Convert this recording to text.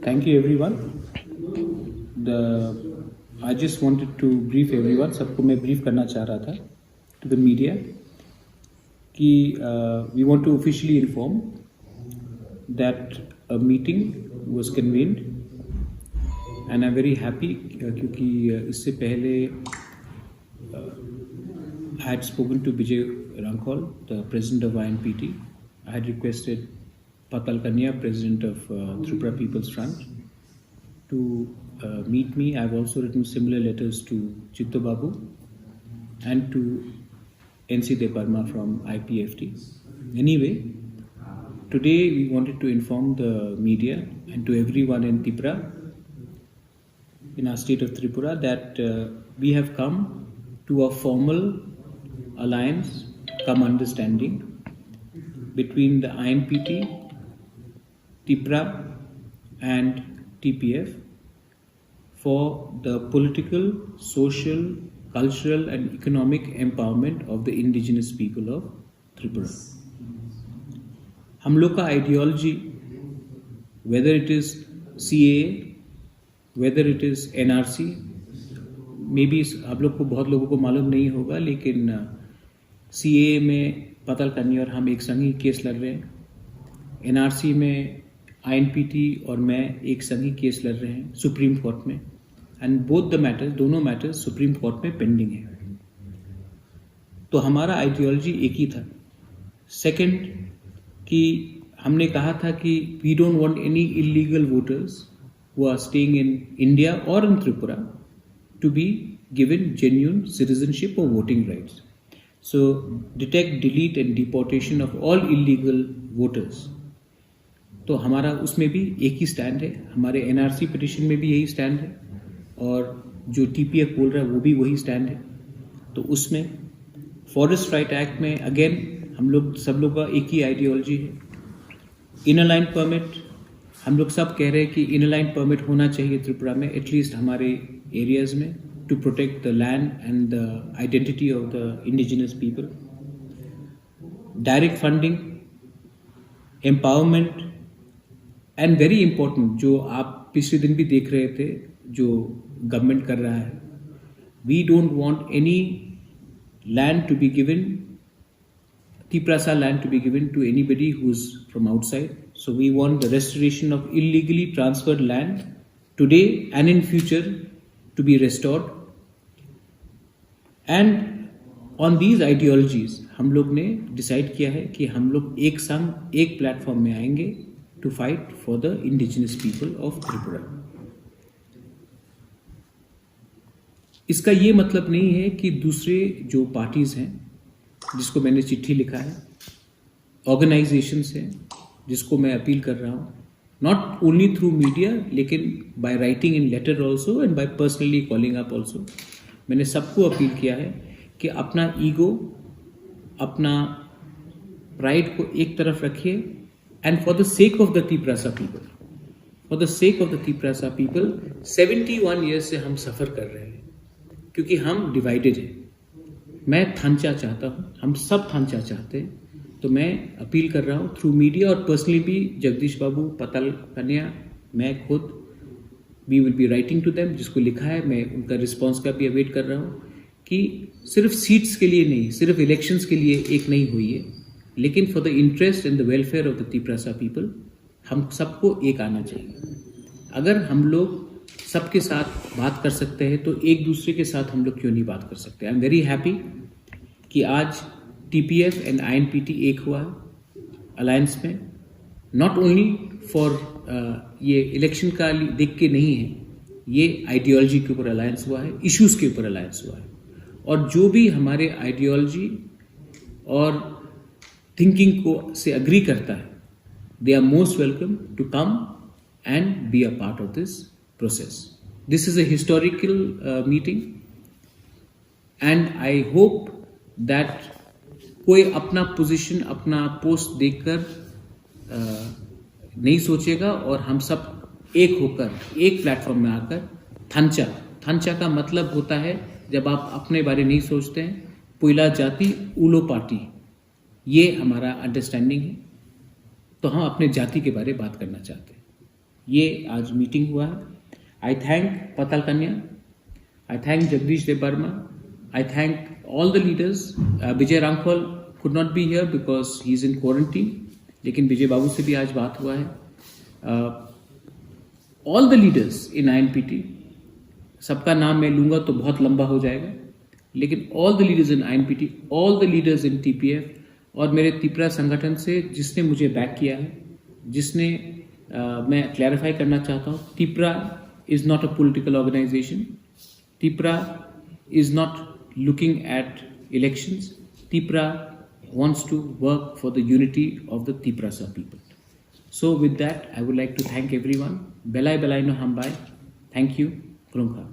Thank you everyone. I just wanted to brief everyone. सबको मैं brief करना चाह रहा था to the media कि we want to officially inform that a meeting was convened and I'm very happy क्योंकि इससे पहले I had spoken to Vijay Rankol, the president of INPT. I had requested Patal Kanya, president of Tripura People's Front, to meet me. I've also written similar letters to Chitto Babu and to NC Deparma from IPFT. Anyway, today we wanted to inform the media and to everyone in Tripura, in our state of Tripura, that we have come to a formal alliance, come understanding between the INPT, Tripura and TPF for the political, social, cultural and economic empowerment of the indigenous people of Tripura. हम लोग का ideology, whether it is CAA, whether it is NRC, maybe आप लोग को बहुत लोगों को मालूम नहीं होगा, लेकिन CAA में पतल कन्या और हम एक संघी केस लड़ रहे हैं. NRC में INPT और मैं एक संघी केस लड़ रहे हैं सुप्रीम कोर्ट में. एंड बोथ द मैटर्स, दोनों मैटर्स सुप्रीम कोर्ट में पेंडिंग है. तो हमारा आइडियोलॉजी एक ही था. सेकंड कि हमने कहा था कि we don't want any illegal voters who are staying in India और in Tripura to be given genuine citizenship और voting rights. So detect, delete and deportation of all illegal voters. तो हमारा उसमें भी एक ही स्टैंड है. हमारे NRC पिटिशन में भी यही स्टैंड है और जो TPF बोल रहा है वो भी वही स्टैंड है. तो उसमें फॉरेस्ट राइट एक्ट में अगेन हम लोग सब लोग का एक ही आइडियोलॉजी है. इनर लाइन परमिट, हम लोग सब कह रहे हैं कि इनर लाइन परमिट होना चाहिए त्रिपुरा में, एटलीस्ट हमारे एरियाज में, to protect the land and the identity of the indigenous people. Direct funding, empowerment and very important, जो आप पिछले दिन भी देख रहे थे जो गवर्नमेंट कर रहा है, we don't want any land to be given, Tiprasa land to be given to anybody who's from outside. So we want the restoration of illegally transferred land today and in future to be restored. And on these ideologies हम लोग ने decide किया है कि हम लोग एक संग, एक प्लेटफॉर्म में आएंगे to fight for the indigenous people of Tripura. इसका ये मतलब नहीं है कि दूसरे जो पार्टीज हैं जिसको मैंने चिट्ठी लिखा है, ऑर्गेनाइजेशंस हैं जिसको मैं अपील कर रहा हूँ, नॉट ओनली थ्रू मीडिया लेकिन by writing in letter also and by personally calling up also, मैंने सबको अपील किया है कि अपना ईगो, अपना प्राइड को एक तरफ रखिए and for the sake of the Tiprasa people, for the sake of the Tiprasa people, 71 years से हम सफ़र कर रहे हैं क्योंकि हम डिवाइडेड हैं. मैं थांचा चाहता हूँ, हम सब थांचा चाहते हैं. तो मैं अपील कर रहा हूँ थ्रू मीडिया और पर्सनली भी जगदीश बाबू, पतल कन्या, मैं खुद, we will be writing to them, जिसको लिखा है मैं उनका रिस्पॉन्स का भी अवेट कर रहा हूँ कि सिर्फ सीट्स के लिए नहीं, सिर्फ इलेक्शंस के लिए एक नहीं हुई है, लेकिन for the interest and the welfare of the Tiprasa people हम सबको एक आना चाहिए. अगर हम लोग सबके साथ बात कर सकते हैं तो एक दूसरे के साथ हम लोग क्यों नहीं बात कर सकते. आई एम वेरी हैप्पी कि आज TPF एंड INPT एक हुआ है अलायंस में. नॉट ओनली फॉर ये इलेक्शन का देख के नहीं है, ये आइडियोलॉजी के ऊपर अलायंस हुआ है, इश्यूज के ऊपर अलायंस हुआ है. और जो भी हमारे आइडियोलॉजी और थिंकिंग को से अग्री करता है, they are most welcome to come and be a part of this process. This is a historical meeting and I hope that कोई अपना पोजीशन, अपना पोस्ट देखकर नहीं सोचेगा और हम सब एक होकर एक प्लेटफॉर्म में आकर थंचा का मतलब होता है जब आप अपने बारे नहीं सोचते हैं, पुइला जाति उलो पार्टी, ये हमारा अंडरस्टैंडिंग है. तो हम अपने जाति के बारे में बात करना चाहते हैं. ये आज मीटिंग हुआ है। आई thank Patal Kanya, I thank Jagdish Dev Varma, I thank all the leaders. Vijay Ramphal could not be here because he is in quarantine, लेकिन विजय बाबू से भी आज बात हुआ है। All the leaders in INPT, सबका नाम मैं लूंगा तो बहुत लंबा हो जाएगा, लेकिन all the leaders in INPT, all the leaders in TPF और मेरे तिपरा संगठन से जिसने मुझे बैक किया है, जिसने मैं क्लैरिफाई करना चाहता हूँ, Tipra is not a political organisation, Tipra is not looking at elections, Tipra wants to work for the unity of the Tiprasa people. So with that, I would like to thank everyone. Belai belai no hambai. Thank you. Krumka.